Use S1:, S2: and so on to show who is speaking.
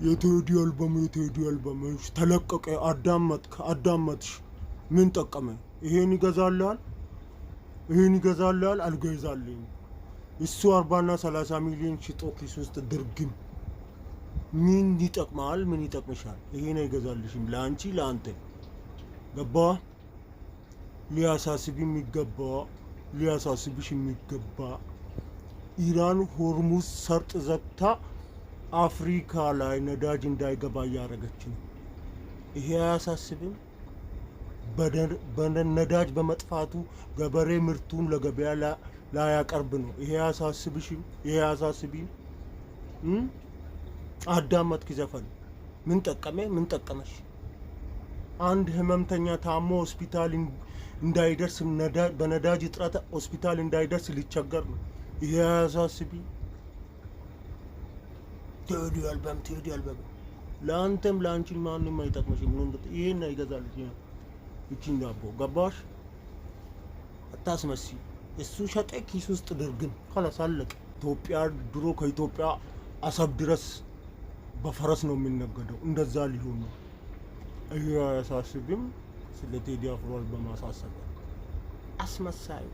S1: የቴዲ አልበም ተለቀቀ። አዳመጥሽ ምን ጠቀመ? ይሄን ይገዛልሃል አልገዛልኝ። እሱ 40 እና 30 ሚሊዮን ሽጦ ኪስ ውስጥ ድርግም ምን ይጠቅማል? ምን ይጠቅምሻል? ይሄን አይገዛልሽም። ለአንቺ ለአንተ ገባ። ሊያሳስብሽ የሚገባ ኢራን ሆርሙዝ ሰርጥ ዘግታ አፍሪካ ላይ ነዳጅ እንዳይገባ እያደረገች ነው። ይሄ አያሳስብም? ነዳጅ በመጥፋቱ ገበሬ ምርቱን ለገበያ ላያቀርብ ነው። ይሄ አያሳስብሽም? ይሄ አያሳስብም? አዳመጥክ ዘፈን ምን ጠቀመ? ምን ጠቀመሽ? አንድ ህመምተኛ ታሞ ሆስፒታል እንዳይደርስ በነዳጅ እጥረት ሆስፒታል እንዳይደርስ ሊቸገር ነው። ይሄ አያሳስብም? ቴዲ አልበም ለአንተም ለአንቺም ማንም አይጠቅምሽም። ይሄን አይገዛልሽ። እቺን ዳቦ ገባሽ? አታስመሲ። እሱ ሸጠ ኪስ ውስጥ ድርግም خلاص አለቀ። ኢትዮጵያ ድሮ ከኢትዮጵያ አሰብ ድረስ በፈረስ ነው የሚነገደው። እንደዛ ሊሆን ነው። ይሄ አያሳስብም? ስለ ቴዲ አፍሮ አልበም አሳሰበ። አስመሳይ